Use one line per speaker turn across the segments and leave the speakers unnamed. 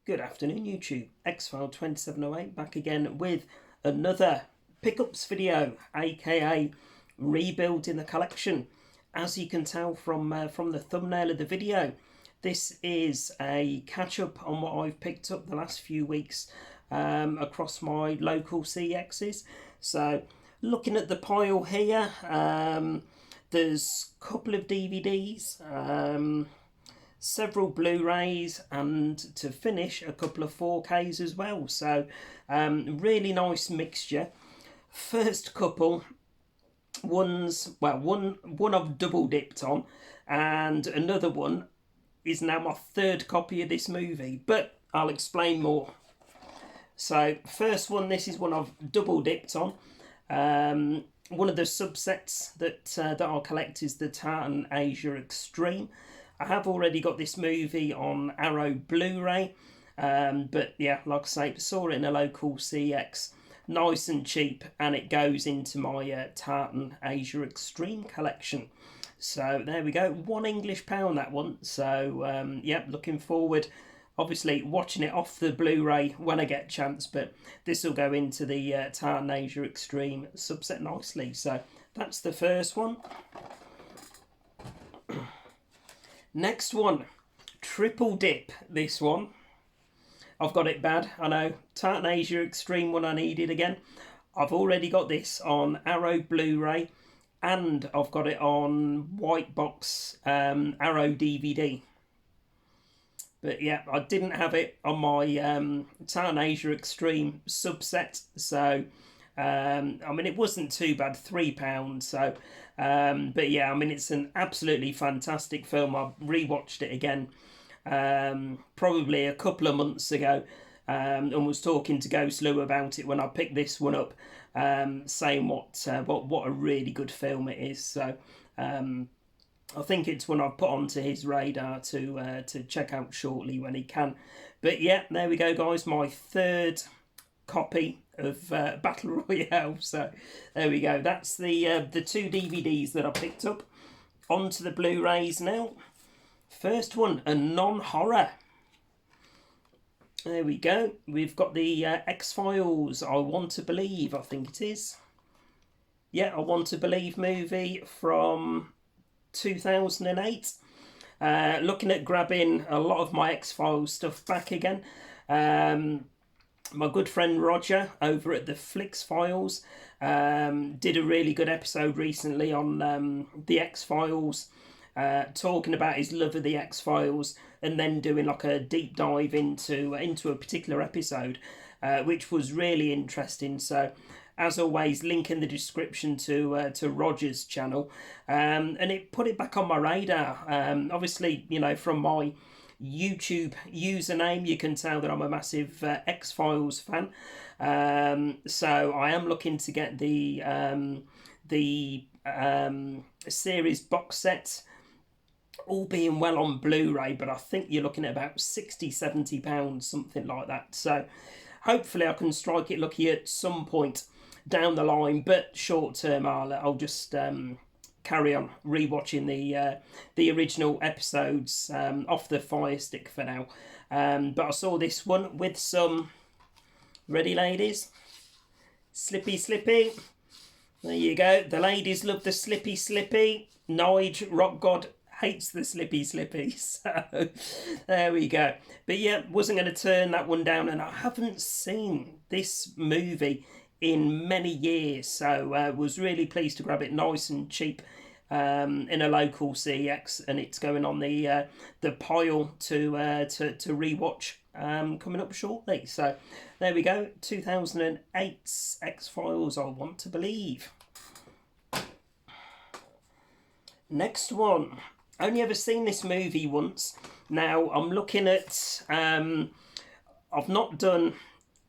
Good afternoon YouTube, Xfile 2708 back again with another pickups video, aka rebuilding the collection. As you can tell from the thumbnail of the video, this is a catch up on what I've picked up the last few weeks across my local CEXs. So looking at the pile here, there's a couple of DVDs, several Blu-rays, and to finish a couple of 4Ks as well. So really nice mixture. First couple, one I've double dipped on, and another one is now my third copy of this movie, but I'll explain more. So first one, this is one I've double dipped on. One of the subsets that I'll collect is the Tartan Asia Extreme. I have already got this movie on Arrow Blu-ray, but yeah, like I say, saw it in a local CEX, nice and cheap, and it goes into my Tartan Asia Extreme collection. So there we go, £1 that one. So yeah, looking forward, obviously watching it off the Blu-ray when I get a chance, but this will go into the Tartan Asia Extreme subset nicely. So that's the first one. Next one, triple dip this one. I've got it bad, I know. Tartan Asia Extreme one I needed again. I've already got this on Arrow Blu-ray, and I've got it on white box Arrow DVD. But yeah, I didn't have it on my Tartan Asia Extreme subset, so I mean, it wasn't too bad, £3. So, but yeah, I mean, it's an absolutely fantastic film. I rewatched it again, probably a couple of months ago, and was talking to Ghost Lou about it when I picked this one up, saying what a really good film it is. So, I think it's one I've put onto his radar to check out shortly when he can. But yeah, there we go, guys. My third copy of Battle Royale. So there we go. That's the two DVDs that I picked up. Onto the Blu-rays now. First one, a non-horror. There we go. We've got the X-Files, I Want to Believe, I think it is. Yeah, I Want to Believe movie from 2008. Looking at grabbing a lot of my X-Files stuff back again. My good friend Roger over at the Flicks Files did a really good episode recently on the X-Files, talking about his love of the X-Files, and then doing like a deep dive into a particular episode, which was really interesting. So as always, link in the description to Roger's channel, and it put it back on my radar. Obviously, you know, from my YouTube username, you can tell that I'm a massive X-Files fan. So I am looking to get the series box set, all being well, on Blu-ray, but I think you're looking at about £60-70, something like that. So hopefully I can strike it lucky at some point down the line, but short term I'll just carry on rewatching the original episodes off the Fire Stick for now. But I saw this one with some, ready ladies, Slippy Slippy. There you go. The ladies love the Slippy Slippy. Nige, Rock God, hates the Slippy Slippy. So there we go. But yeah, wasn't going to turn that one down, and I haven't seen this movie in many years, so was really pleased to grab it nice and cheap in a local CEX, and it's going on the pile to rewatch coming up shortly. So there we go, 2008's X-Files, I Want to Believe. Next one, only ever seen this movie once. Now I'm looking at I've not done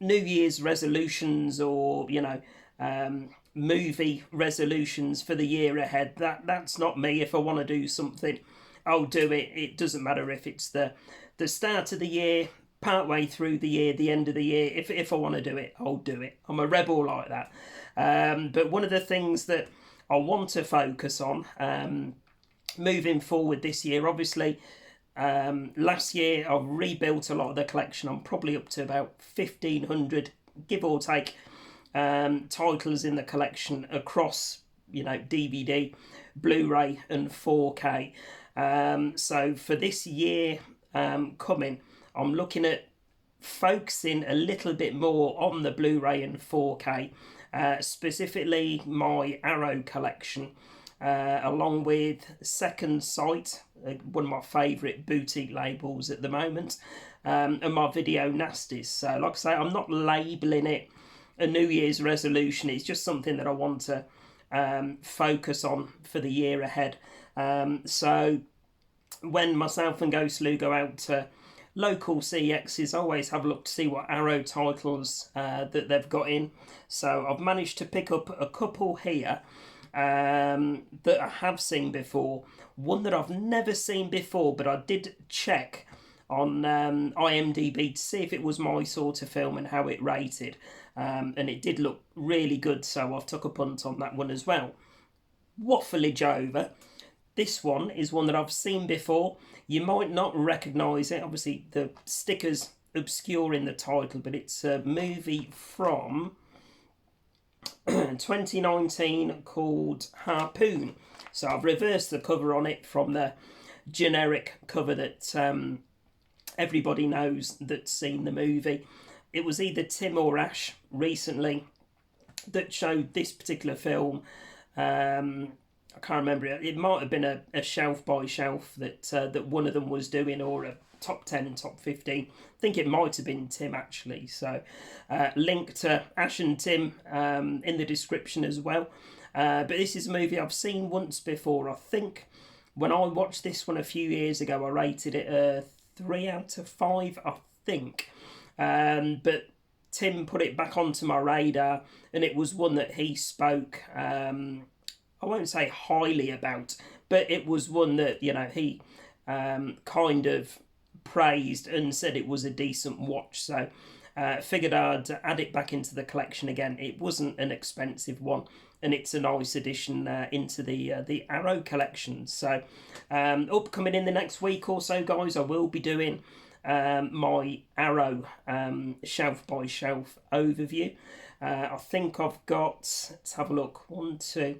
New Year's resolutions or, you know, movie resolutions for the year ahead. That's not me. If I want to do something, I'll do it. It doesn't matter if it's the start of the year, part way through the year, the end of the year. If I want to do it, I'll do it. I'm a rebel like that. But one of the things that I want to focus on moving forward this year, obviously Last year I've rebuilt a lot of the collection. I'm probably up to about 1,500, give or take, titles in the collection across, DVD, Blu-ray and 4K. So for this year coming, I'm looking at focusing a little bit more on the Blu-ray and 4K, specifically my Arrow collection, along with Second Sight, one of my favourite boutique labels at the moment, and my Video Nasties. So like I say, I'm not labelling it a New Year's resolution. It's just something that I want to focus on for the year ahead. So when myself and Ghost Lou go out to local CEXs, I always have a look to see what Arrow titles that they've got in. So I've managed to pick up a couple here that I have seen before. One that I've never seen before, but I did check on IMDb to see if it was my sort of film and how it rated. And it did look really good, so I've took a punt on that one as well. Waffleage over. This one is one that I've seen before. You might not recognise it. Obviously, the sticker's obscuring the title, but it's a movie from 2019 called Harpoon. So I've reversed the cover on it from the generic cover that everybody knows that's seen the movie. It was either Tim or Ash recently that showed this particular film. I can't remember. It might have been a shelf by shelf that one of them was doing, or a top 10 and top 15. I think it might have been Tim actually. So link to Ash and Tim in the description as well. But this is a movie I've seen once before. I think when I watched this one a few years ago, I rated it a 3 out of 5, I think. But Tim put it back onto my radar, and it was one that he spoke, I won't say highly about, but it was one that, he kind of praised and said it was a decent watch. So figured I'd add it back into the collection again. It wasn't an expensive one, and it's a nice addition into the Arrow collection. So upcoming in the next week or so, guys, I will be doing my Arrow shelf by shelf overview. I think I've got, let's have a look, 1, 2,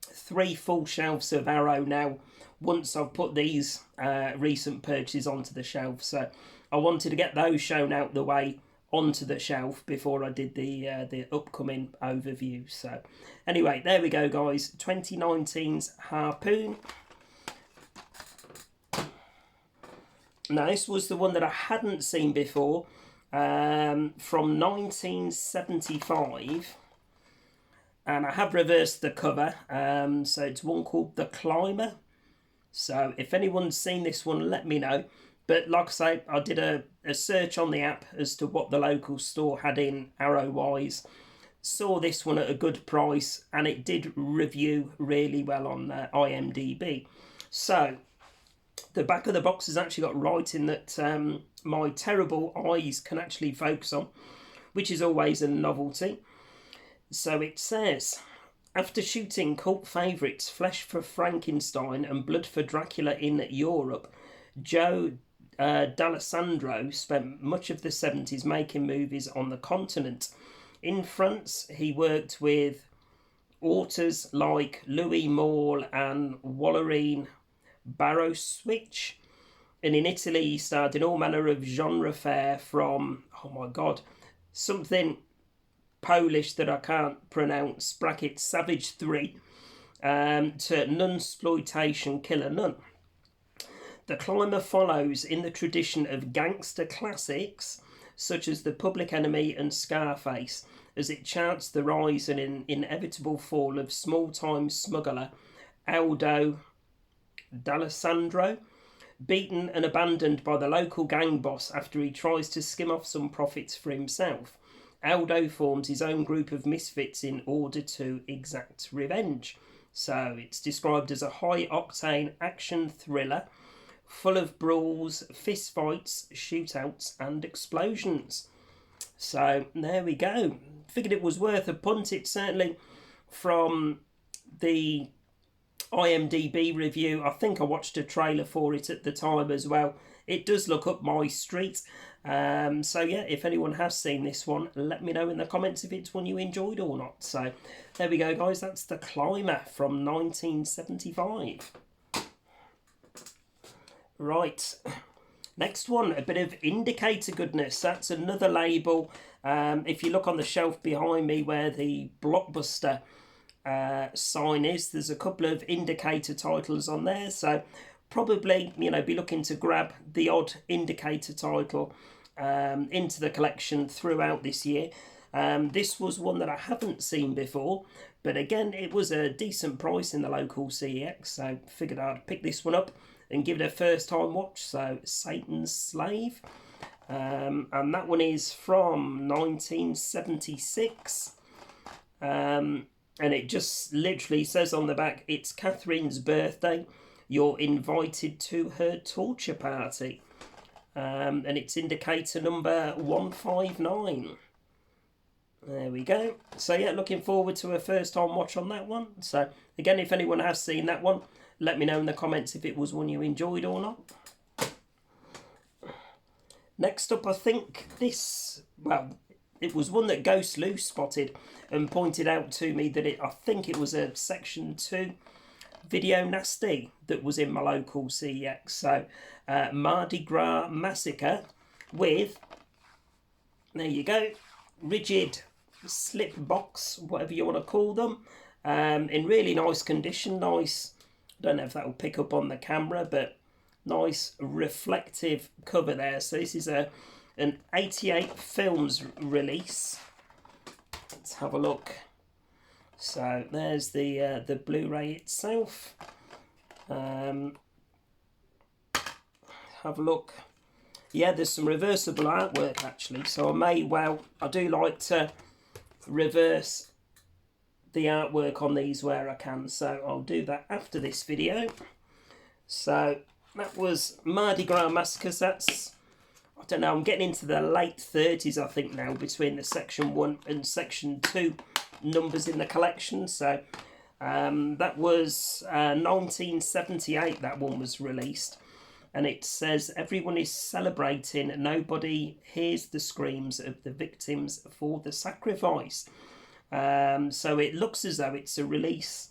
3 full shelves of Arrow now, once I've put these recent purchases onto the shelf. So I wanted to get those shown out the way onto the shelf before I did the upcoming overview. So anyway, there we go, guys. 2019's Harpoon. Now, this was the one that I hadn't seen before, from 1975. And I have reversed the cover. So it's one called The Climber. So if anyone's seen this one, let me know. But like I say, I did a search on the app as to what the local store had in Arrow-wise. Saw this one at a good price, and it did review really well on IMDb. So the back of the box has actually got writing that my terrible eyes can actually focus on, which is always a novelty. So it says, after shooting cult favourites Flesh for Frankenstein and Blood for Dracula in Europe, Joe D'Alessandro spent much of the 70s making movies on the continent. In France, he worked with auteurs like Louis Malle and Wallerine Barrow-Switch. And in Italy, he starred in all manner of genre fare from, oh my God, something Polish that I can't pronounce, bracket Savage 3, to Nunsploitation Killer Nun. The Climber follows in the tradition of gangster classics such as The Public Enemy and Scarface, as it charts the rise and inevitable fall of small-time smuggler Aldo D'Alessandro, beaten and abandoned by the local gang boss after he tries to skim off some profits for himself. Aldo forms his own group of misfits in order to exact revenge. So it's described as a high-octane action thriller full of brawls, fistfights, shootouts and explosions. So there we go. Figured it was worth a punt. It's certainly from the IMDb review. I think I watched a trailer for it at the time as well. It does look up my street. So yeah, if anyone has seen this one, let me know in the comments if it's one you enjoyed or not. So there we go, guys. That's The Climber from 1975. Right. Next one, a bit of indicator goodness. That's another label. If you look on the shelf behind me where the Blockbuster sign is, there's a couple of indicator titles on there. So probably, you know, be looking to grab the odd indicator title into the collection throughout this year. This was one that I haven't seen before, but again, it was a decent price in the local CEX, so figured I'd pick this one up and give it a first time watch. So Satan's Slave, and that one is from 1976, and it just literally says on the back, it's Catherine's birthday, you're invited to her torture party, and it's indicator number 159. There we go. So yeah, looking forward to a first time watch on that one. So again, if anyone has seen that one, let me know in the comments if it was one you enjoyed or not. Next up, I think this, well, it was one that Ghost Lou spotted and pointed out to me that I think it was a Section 2 video nasty that was in my local CEX. So Mardi Gras Massacre with, there you go, rigid slip box, whatever you want to call them, in really nice condition. Nice, I don't know if that will pick up on the camera, but nice reflective cover there. So this is an 88 films release. Let's have a look. So there's the Blu-ray itself. Have a look. Yeah, there's some reversible artwork actually, so I do like to reverse the artwork on these where I can, so I'll do that after this video. So that was Mardi Gras Massacres. That's, I don't know, I'm getting into the late 30s I think now, between the Section 1 and Section 2 numbers in the collection. So that was 1978 that one was released. And it says, everyone is celebrating, nobody hears the screams of the victims for the sacrifice. So it looks as though it's a release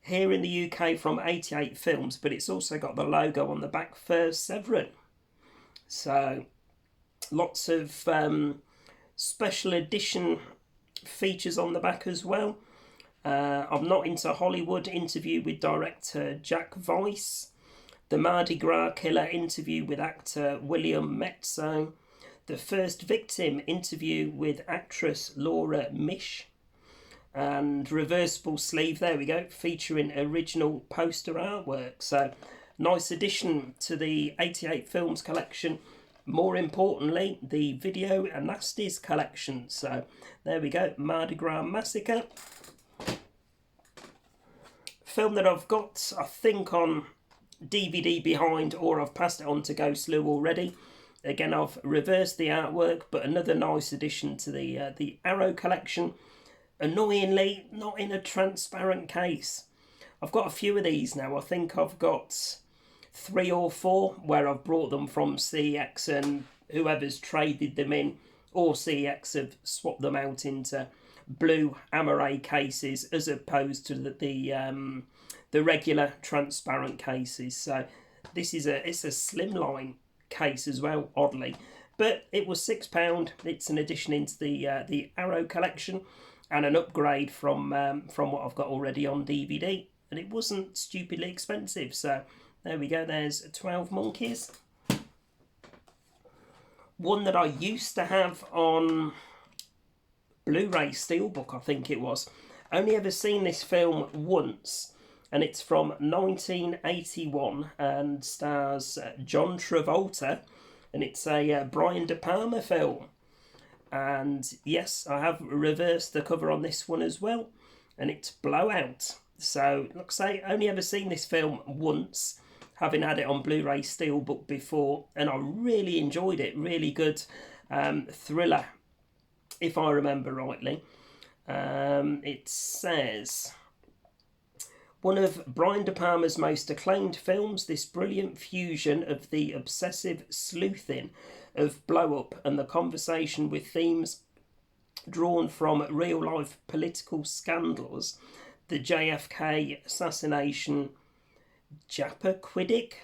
here in the UK from 88 Films, but it's also got the logo on the back for Severin. So lots of special edition features on the back as well. I'm Not Into Hollywood interview with director Jack Weiss. The Mardi Gras Killer interview with actor William Mezzo. The First Victim interview with actress Laura Mish. And reversible sleeve, there we go, featuring original poster artwork. So nice addition to the 88 Films collection. More importantly, the Video Nasties collection. So there we go, Mardi Gras Massacre. Film that I've got, I think, on DVD behind, or I've passed it on to Ghost Lou already. Again, I've reversed the artwork, but another nice addition to the Arrow collection. Annoyingly, not in a transparent case. I've got a few of these now. I think I've got 3 or 4 where I've brought them from CEX, and whoever's traded them in, or CEX have swapped them out into blue Amaray cases as opposed to the regular transparent cases. So this is it's a slimline case as well, oddly, but it was £6. It's an addition into the Arrow collection and an upgrade from what I've got already on DVD, and it wasn't stupidly expensive. So there we go, there's 12 Monkeys. One that I used to have on Blu-ray Steelbook, I think it was. Only ever seen this film once, and it's from 1981 and stars John Travolta, and it's a Brian De Palma film. And yes, I have reversed the cover on this one as well, and it's Blowout. So, like I say, only ever seen this film once, having had it on Blu-ray Steelbook before, and I really enjoyed it. Really good thriller, if I remember rightly. It says, One of Brian De Palma's most acclaimed films, this brilliant fusion of the obsessive sleuthing of Blow Up and the conversation with themes drawn from real-life political scandals, the JFK assassination, Chappaquiddick,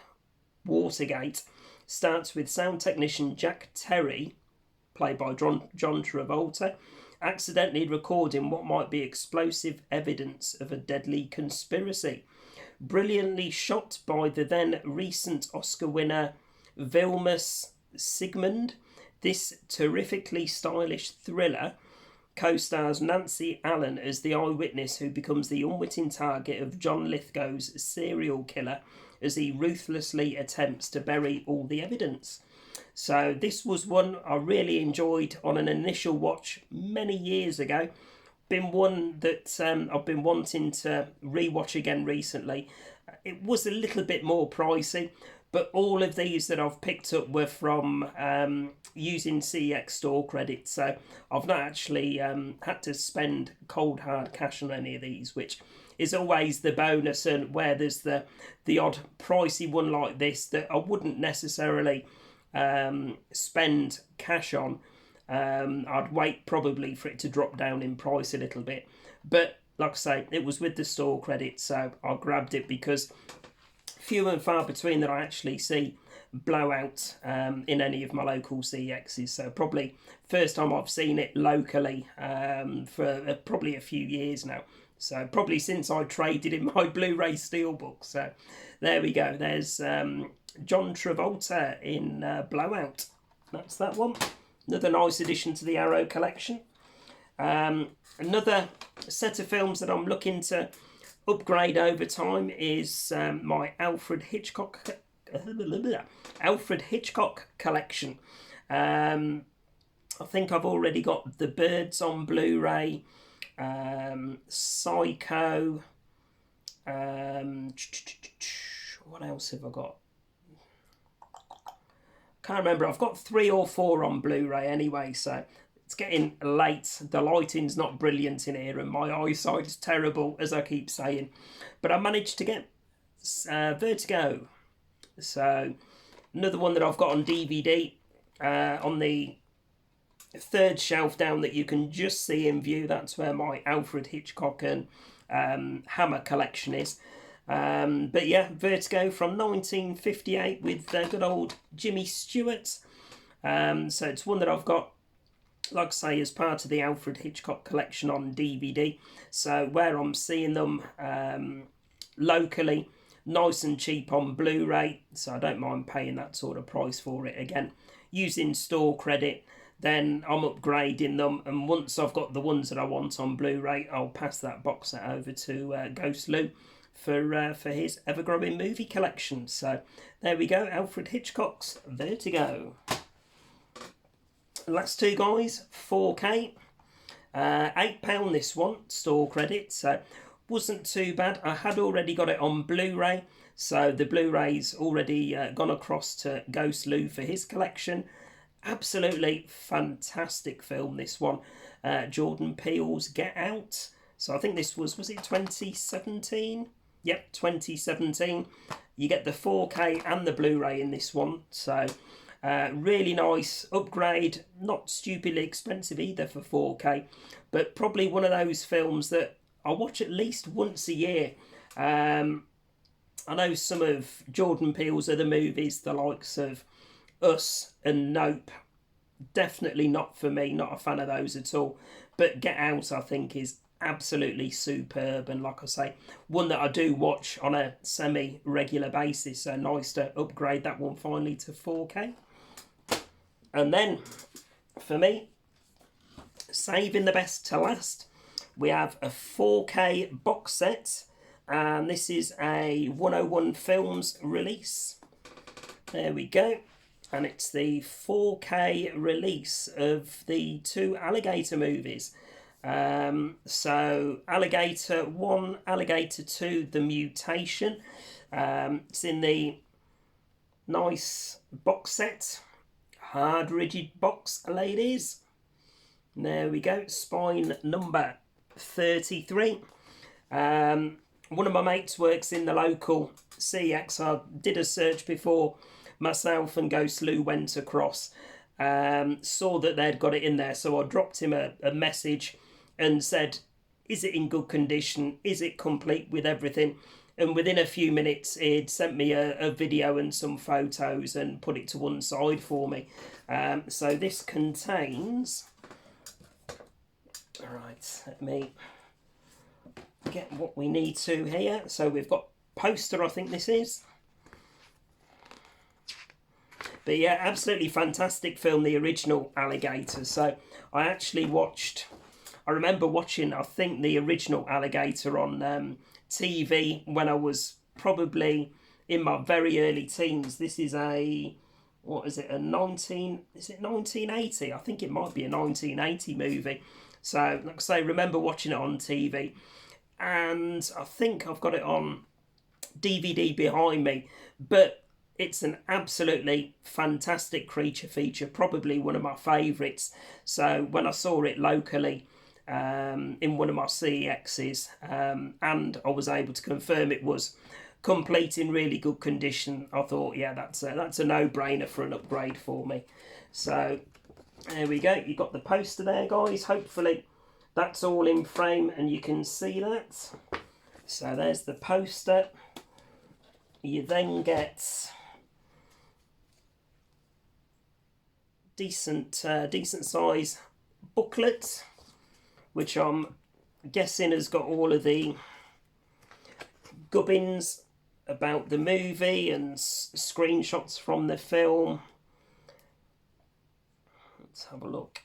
Watergate, starts with sound technician Jack Terry, played by John Travolta, accidentally recording what might be explosive evidence of a deadly conspiracy. Brilliantly shot by the then recent Oscar winner Vilmos Zsigmond, this terrifically stylish thriller co-stars Nancy Allen as the eyewitness who becomes the unwitting target of John Lithgow's serial killer as he ruthlessly attempts to bury all the evidence. So this was one I really enjoyed on an initial watch many years ago. Been one that I've been wanting to rewatch again recently. It was a little bit more pricey, but all of these that I've picked up were from using CEX store credits, so I've not actually had to spend cold hard cash on any of these, which is always the bonus, and where there's the odd pricey one like this that I wouldn't necessarily spend cash on. I'd wait probably for it to drop down in price a little bit, but like I say, it was with the store credit, so I grabbed it because few and far between that I actually see Blowout in any of my local CEXs, so probably first time I've seen it locally for probably a few years now, so probably since I traded in my Blu-ray steelbook. So there we go, there's John Travolta in Blowout. That's that one. Another nice addition to the Arrow collection. Another set of films that I'm looking to upgrade over time is my Alfred Hitchcock collection. I think I've already got The Birds on Blu-ray, Psycho. What else have I got? Can't remember. I've got 3 or 4 on Blu-ray anyway, so it's getting late. The lighting's not brilliant in here and my eyesight is terrible, as I keep saying. But I managed to get Vertigo. So another one that I've got on DVD on the third shelf down that you can just see in view. That's where my Alfred Hitchcock and Hammer collection is. But yeah, Vertigo from 1958 with good old Jimmy Stewart. So it's one that I've got, like I say, as part of the Alfred Hitchcock collection on DVD. So where I'm seeing them locally, nice and cheap on Blu-ray, so I don't mind paying that sort of price for it. Again, using store credit, then I'm upgrading them, and once I've got the ones that I want on Blu-ray, I'll pass that box set over to Ghost Lou for his ever-growing movie collection. So there we go, Alfred Hitchcock's Vertigo. Last two guys, 4K, £8 this one, store credit, so wasn't too bad. I had already got it on Blu-ray, so the Blu-ray's already gone across to Ghost Lou for his collection. Absolutely fantastic film, this one. Jordan Peele's Get Out. So I think this was it 2017? Yep, 2017. You get the 4K and the Blu-ray in this one, so really nice upgrade. Not stupidly expensive either for 4K, but probably one of those films that I watch at least once a year. I know some of Jordan Peele's other movies, the likes of Us and Nope, definitely not for me, not a fan of those at all. But Get Out, I think, is absolutely superb, and like I say, one that I do watch on a semi-regular basis, so nice to upgrade that one finally to 4K. And then, for me, saving the best to last, we have a 4K box set, and this is a 101 Films release. There we go. And it's the 4K release of the 2 Alligator movies. So Alligator 1, Alligator 2, The Mutation. It's in the nice box set. Hard, rigid box, ladies. There we go. Spine number 33. one of my mates works in the local CEX. I did a search before myself and Ghost Lou went across. Saw that they'd got it in there, so I dropped him a message and said, is it in good condition? Is it complete with everything? And within a few minutes, he'd sent me a video and some photos and put it to one side for me. So this contains... Right, let me get what we need to here. So we've got poster, I think this is. But yeah, absolutely fantastic film, the original Alligator. So I remember watching, I think, the original Alligator on TV when I was probably in my very early teens. This is what is it, is it 1980? I think it might be a 1980 movie. So, like I say, remember watching it on TV. And I think I've got it on DVD behind me. But it's an absolutely fantastic creature feature, probably one of my favourites. So when I saw it locally in one of my CEXs, and I was able to confirm it was complete in really good condition, I thought, yeah, that's a no-brainer for an upgrade for me. So there we go. You've got the poster there, guys. Hopefully that's all in frame and you can see that. So there's the poster. You then get decent size booklet, which I'm guessing has got all of the gubbins about the movie and screenshots from the film. Let's have a look.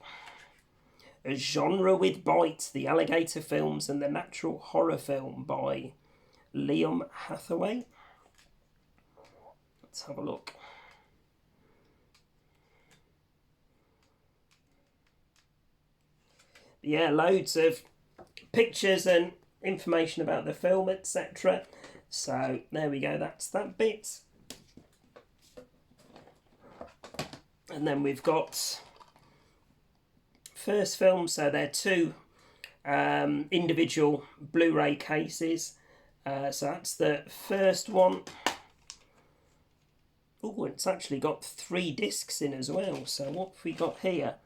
A Genre with Bite, the Alligator Films and the Natural Horror Film by Liam Hathaway. Let's have a look. Yeah, loads of pictures and information about the film, etc. So there we go, that's that bit. And then we've got first film, so they're two individual Blu-ray cases. So that's the first one. Oh, it's actually got 3 discs in as well. So what have we got here?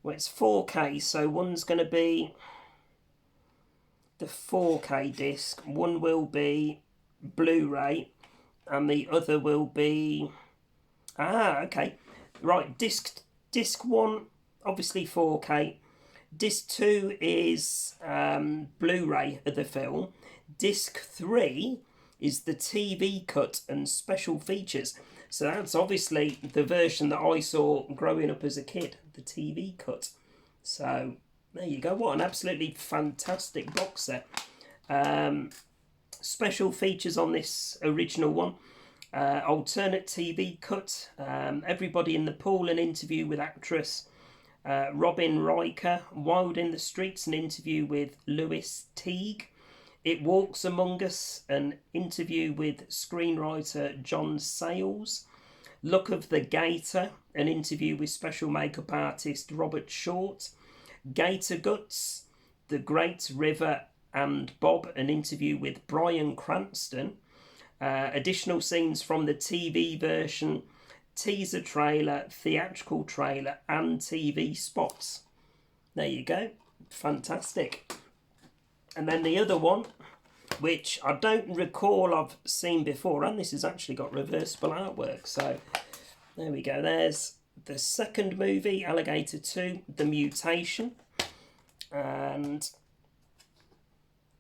Well, it's 4K, so one's going to be the 4K disc, one will be Blu-ray, and the other will be... okay. Right, disc 1, obviously 4K. Disc 2 is Blu-ray of the film. Disc 3 is the TV cut and special features. So that's obviously the version that I saw growing up as a kid, the TV cut. So there you go. What an absolutely fantastic box set. Special features on this original one. Alternate TV cut. Everybody in the Pool, an interview with actress Robin Riker. Wild in the Streets, an interview with Louis Teague. It Walks Among Us, an interview with screenwriter John Sayles. Look of the Gator, an interview with special makeup artist Robert Short. Gator Guts, The Great River and Bob, an interview with Bryan Cranston. Additional scenes from the TV version, teaser trailer, theatrical trailer and TV spots. There you go. Fantastic. And then the other one, which I don't recall I've seen before, and this has actually got reversible artwork. So there we go. There's the second movie, Alligator 2, The Mutation. And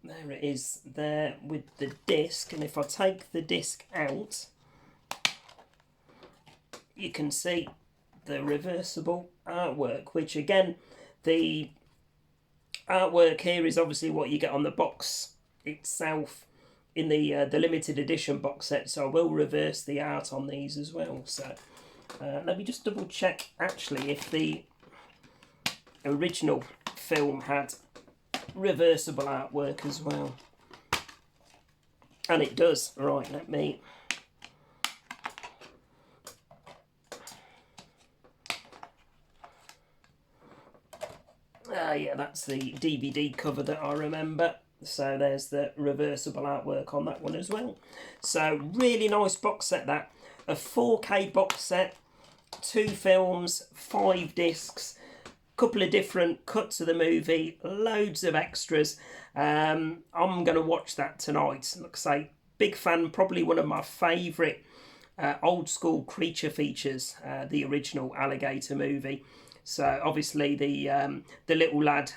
there it is there with the disc. And if I take the disc out, you can see the reversible artwork, which again, the artwork here is obviously what you get on the box itself in the limited edition box set, so I will reverse the art on these as well. So let me just double check actually if the original film had reversible artwork as well, and it does. Right, let me yeah, that's the DVD cover that I remember. So there's the reversible artwork on that one as well. So really nice box set, that. A 4K box set, 2 films, 5 discs, couple of different cuts of the movie, loads of extras. I'm going to watch that tonight. Like I say, big fan, probably one of my favourite old school creature features, the original Alligator movie. So obviously the little lad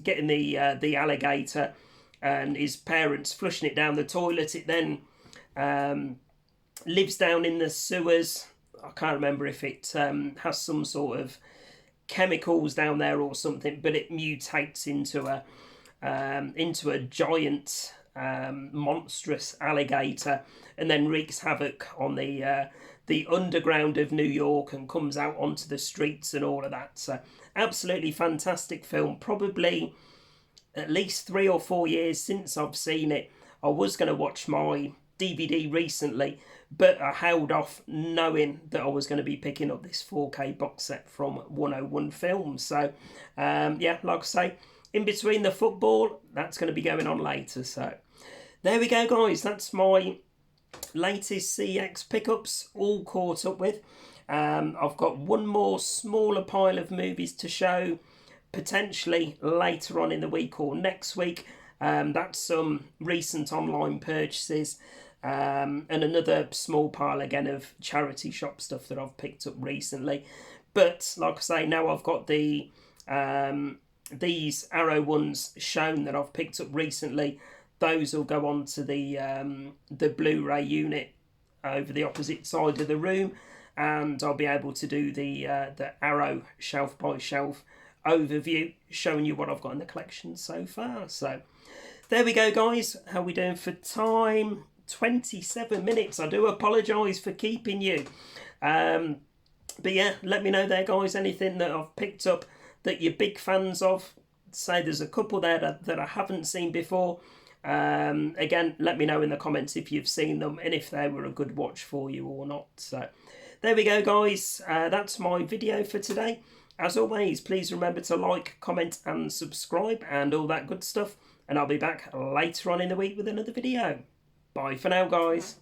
getting the alligator and his parents flushing it down the toilet. It then lives down in the sewers. I can't remember if it has some sort of chemicals down there or something, but it mutates into a giant monstrous alligator, and then wreaks havoc on the underground of New York and comes out onto the streets and all of that. So absolutely fantastic film. Probably at least 3 or 4 years since I've seen it. I was going to watch my DVD recently, but I held off knowing that I was going to be picking up this 4K box set from 101 Films. So yeah, like I say, in between the football, that's going to be going on later. So there we go, guys. That's my latest CEX pickups all caught up with. I've got one more smaller pile of movies to show potentially later on in the week or next week. That's some recent online purchases, and another small pile again of charity shop stuff that I've picked up recently. But like I say, now I've got the these Arrow ones shown that I've picked up recently. Those will go on to the Blu-ray unit over the opposite side of the room, and I'll be able to do the Arrow shelf by shelf overview, showing you what I've got in the collection so far. So there we go, guys. How are we doing for time? 27 minutes. I do apologise for keeping you. But yeah, let me know there, guys, anything that I've picked up that you're big fans of. Say there's a couple there that I haven't seen before. Again, let me know in the comments if you've seen them and if they were a good watch for you or not. So there we go, guys. That's my video for today. As always, please remember to like, comment and subscribe and all that good stuff. And I'll be back later on in the week with another video. Bye for now, guys.